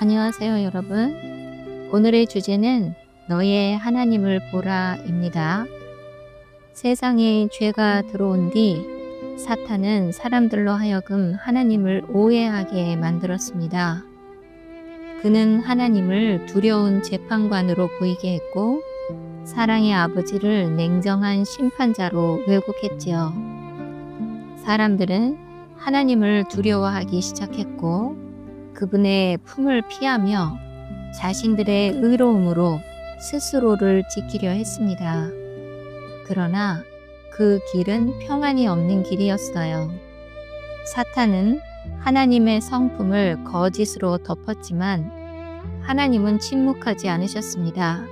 안녕하세요, 여러분. 오늘의 주제는 너의 하나님을 보라입니다. 세상에 죄가 들어온 뒤 사탄은 사람들로 하여금 하나님을 오해하게 만들었습니다. 그는 하나님을 두려운 재판관으로 보이게 했고 사랑의 아버지를 냉정한 심판자로 왜곡했지요. 사람들은 하나님을 두려워하기 시작했고 그분의 품을 피하며 자신들의 의로움으로 스스로를 지키려 했습니다. 그러나 그 길은 평안이 없는 길이었어요. 사탄은 하나님의 성품을 거짓으로 덮었지만 하나님은 침묵하지 않으셨습니다.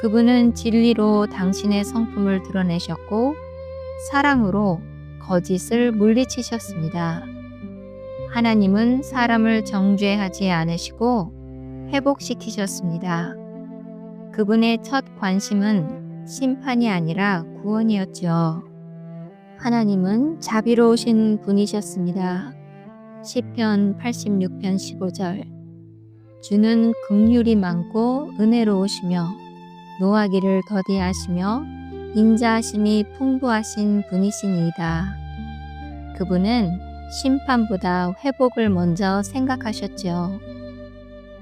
그분은 진리로 당신의 성품을 드러내셨고 사랑으로 거짓을 물리치셨습니다. 하나님은 사람을 정죄하지 않으시고 회복시키셨습니다. 그분의 첫 관심은 심판이 아니라 구원이었죠. 하나님은 자비로우신 분이셨습니다. 시편 86편 15절 주는 긍휼이 많고 은혜로우시며 노하기를 더디하시며 인자하심이 풍부하신 분이시니이다. 그분은 심판보다 회복을 먼저 생각하셨죠.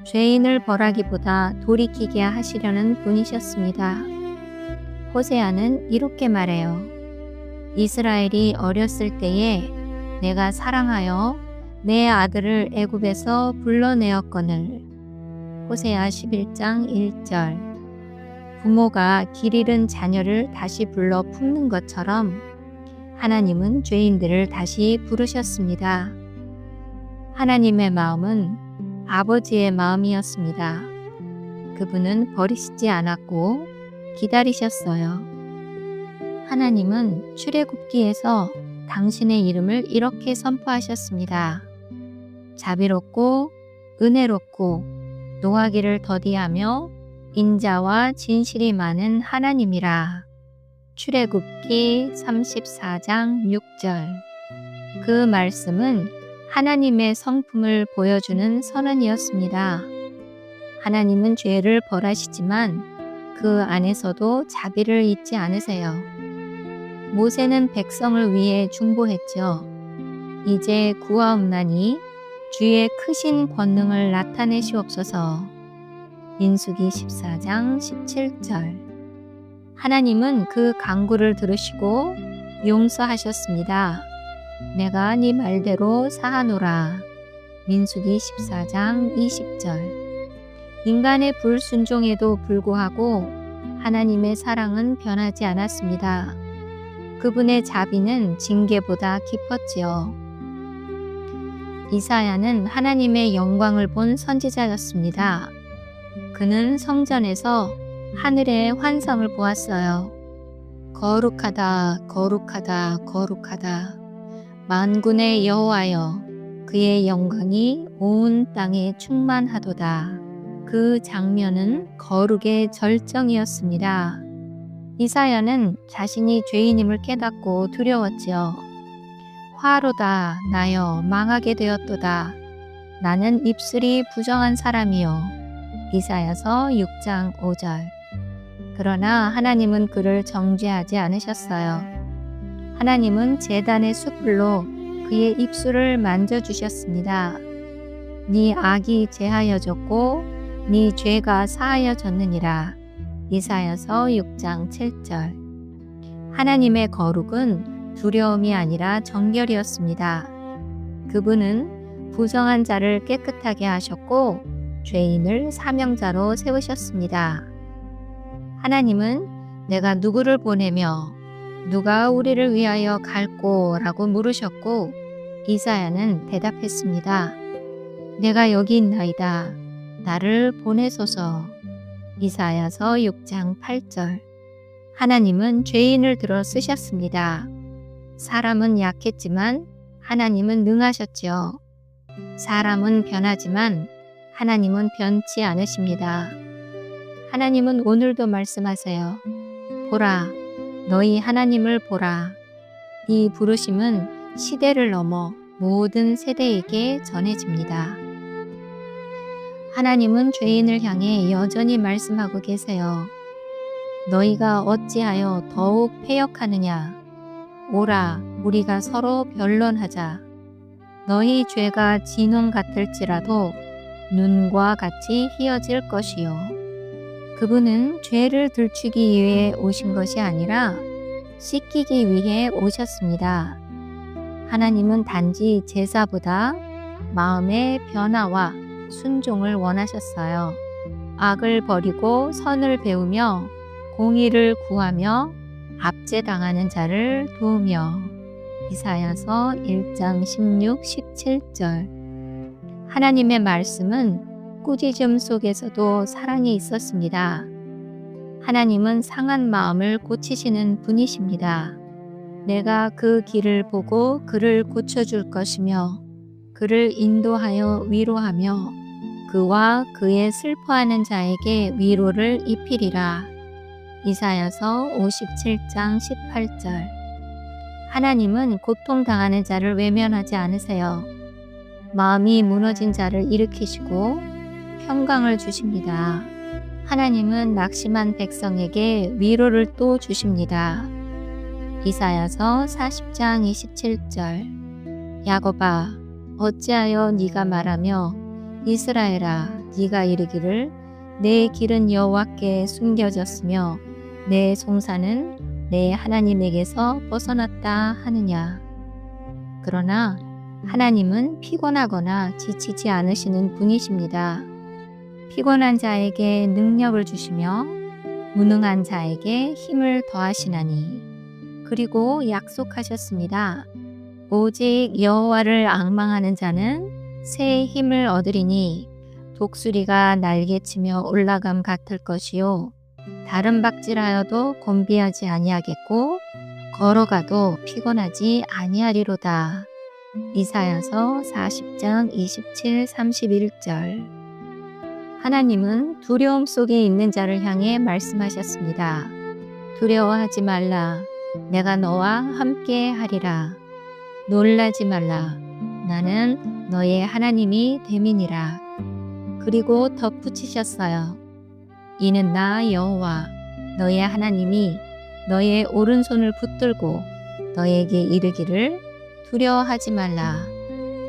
죄인을 벌하기보다 돌이키게 하시려는 분이셨습니다. 호세아는 이렇게 말해요. 이스라엘이 어렸을 때에 내가 사랑하여 내 아들을 애굽에서 불러내었거늘. 호세아 11장 1절 부모가 길 잃은 자녀를 다시 불러 품는 것처럼 하나님은 죄인들을 다시 부르셨습니다. 하나님의 마음은 아버지의 마음이었습니다. 그분은 버리시지 않았고 기다리셨어요. 하나님은 출애굽기에서 당신의 이름을 이렇게 선포하셨습니다. 자비롭고 은혜롭고 노하기를 더디하며 인자와 진실이 많은 하나님이라. 출애굽기 34장 6절 그 말씀은 하나님의 성품을 보여주는 선언이었습니다. 하나님은 죄를 벌하시지만 그 안에서도 자비를 잊지 않으세요. 모세는 백성을 위해 중보했죠. 이제 구하옵나니 주의 크신 권능을 나타내시옵소서. 민수기 14장 17절 하나님은 그 간구를 들으시고 용서하셨습니다. 내가 네 말대로 사하노라. 민수기 14장 20절 인간의 불순종에도 불구하고 하나님의 사랑은 변하지 않았습니다. 그분의 자비는 징계보다 깊었지요. 이사야는 하나님의 영광을 본 선지자였습니다. 그는 성전에서 하늘의 환상을 보았어요. 거룩하다, 거룩하다, 거룩하다. 만군의 여호와여, 그의 영광이 온 땅에 충만하도다. 그 장면은 거룩의 절정이었습니다. 이사야는 자신이 죄인임을 깨닫고 두려웠지요. 화로다 나여 망하게 되었도다. 나는 입술이 부정한 사람이요. 이사야서 6장 5절 그러나 하나님은 그를 정죄하지 않으셨어요. 하나님은 제단의 숯불로 그의 입술을 만져주셨습니다. 네 악이 제하여졌고 네 죄가 사하여졌느니라. 이사야서 6장 7절 하나님의 거룩은 두려움이 아니라 정결이었습니다. 그분은 부정한 자를 깨끗하게 하셨고 죄인을 사명자로 세우셨습니다. 하나님은 내가 누구를 보내며 누가 우리를 위하여 갈꼬? 라고 물으셨고 이사야는 대답했습니다. 내가 여기 있나이다. 나를 보내소서. 이사야서 6장 8절 하나님은 죄인을 들어 쓰셨습니다. 사람은 약했지만 하나님은 능하셨지요. 사람은 변하지만 하나님은 변치 않으십니다. 하나님은 오늘도 말씀하세요. 보라, 너희 하나님을 보라. 이 부르심은 시대를 넘어 모든 세대에게 전해집니다. 하나님은 죄인을 향해 여전히 말씀하고 계세요. 너희가 어찌하여 더욱 패역하느냐? 오라, 우리가 서로 변론하자. 너희 죄가 진홍 같을지라도 눈과 같이 희어질 것이요. 그분은 죄를 들추기 위해 오신 것이 아니라 씻기기 위해 오셨습니다. 하나님은 단지 제사보다 마음의 변화와 순종을 원하셨어요. 악을 버리고 선을 배우며 공의를 구하며 압제당하는 자를 도우며. 이사야서 1장 16, 17절. 하나님의 말씀은 꾸짖음 속에서도 사랑이 있었습니다. 하나님은 상한 마음을 고치시는 분이십니다. 내가 그 길을 보고 그를 고쳐줄 것이며 그를 인도하여 위로하며 그와 그의 슬퍼하는 자에게 위로를 입히리라. 이사야서 57장 18절. 하나님은 고통당하는 자를 외면하지 않으세요. 마음이 무너진 자를 일으키시고 평강을 주십니다. 하나님은 낙심한 백성에게 위로를 또 주십니다. 이사야서 40장 27절. 야곱아, 어찌하여 네가 말하며 이스라엘아, 네가 이르기를 내 길은 여호와께 숨겨졌으며 내 송사는 내 하나님에게서 벗어났다 하느냐. 그러나 하나님은 피곤하거나 지치지 않으시는 분이십니다. 피곤한 자에게 능력을 주시며 무능한 자에게 힘을 더하시나니. 그리고 약속하셨습니다. 오직 여호와를 앙망하는 자는 새 힘을 얻으리니 독수리가 날개치며 올라감 같을 것이요 다른 박질하여도 곤비하지 아니하겠고 걸어가도 피곤하지 아니하리로다. 이사야서 40장 27, 31절. 하나님은 두려움 속에 있는 자를 향해 말씀하셨습니다. 두려워하지 말라. 내가 너와 함께 하리라. 놀라지 말라. 나는 너의 하나님이 됨이니라. 그리고 덧붙이셨어요. 이는 나 여호와 너의 하나님이 너의 오른손을 붙들고 너에게 이르기를 두려워하지 말라.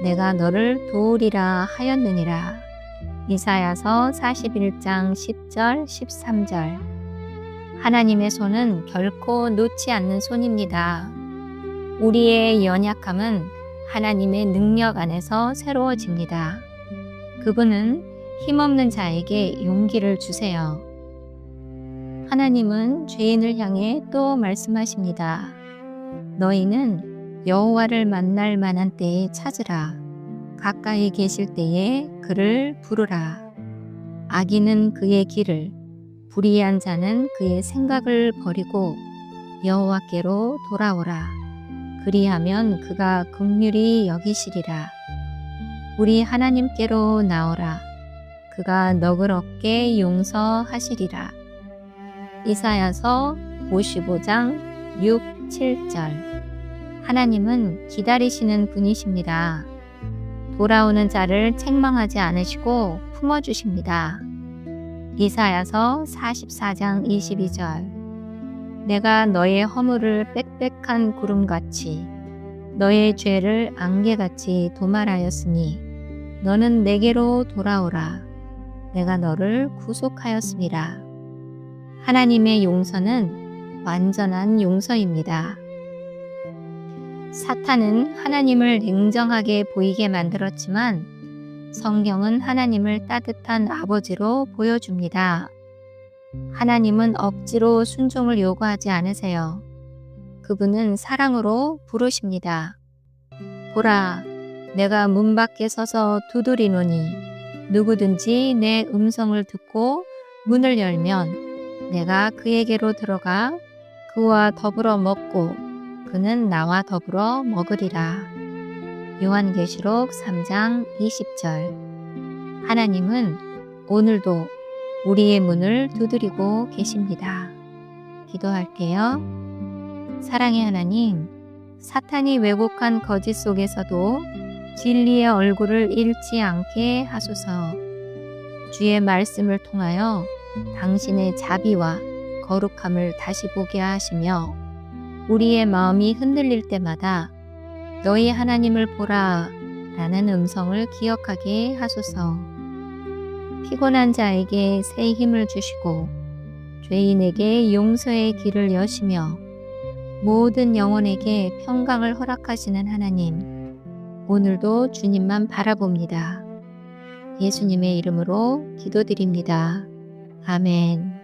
내가 너를 도우리라 하였느니라. 이사야서 41장 10절 13절. 하나님의 손은 결코 놓지 않는 손입니다. 우리의 연약함은 하나님의 능력 안에서 새로워집니다. 그분은 힘없는 자에게 용기를 주세요. 하나님은 죄인을 향해 또 말씀하십니다. 너희는 여호와를 만날 만한 때에 찾으라. 가까이 계실 때에 그를 부르라. 악인은 그의 길을, 불의한 자는 그의 생각을 버리고 여호와께로 돌아오라. 그리하면 그가 긍휼히 여기시리라. 우리 하나님께로 나오라. 그가 너그럽게 용서하시리라. 이사야서 55장 6, 7절. 하나님은 기다리시는 분이십니다. 돌아오는 자를 책망하지 않으시고 품어주십니다. 이사야서 44장 22절. 내가 너의 허물을 빽빽한 구름같이 너의 죄를 안개같이 도말하였으니 너는 내게로 돌아오라. 내가 너를 구속하였습니다. 하나님의 용서는 완전한 용서입니다. 사탄은 하나님을 냉정하게 보이게 만들었지만 성경은 하나님을 따뜻한 아버지로 보여줍니다. 하나님은 억지로 순종을 요구하지 않으세요. 그분은 사랑으로 부르십니다. 보라, 내가 문 밖에 서서 두드리노니 누구든지 내 음성을 듣고 문을 열면 내가 그에게로 들어가 그와 더불어 먹고 그는 나와 더불어 먹으리라. 요한계시록 3장 20절. 하나님은 오늘도 우리의 문을 두드리고 계십니다. 기도할게요. 사랑의 하나님, 사탄이 왜곡한 거짓 속에서도 진리의 얼굴을 잃지 않게 하소서. 주의 말씀을 통하여 당신의 자비와 거룩함을 다시 보게 하시며 우리의 마음이 흔들릴 때마다 너희 하나님을 보라 라는 음성을 기억하게 하소서. 피곤한 자에게 새 힘을 주시고 죄인에게 용서의 길을 여시며 모든 영혼에게 평강을 허락하시는 하나님, 오늘도 주님만 바라봅니다. 예수님의 이름으로 기도드립니다. 아멘.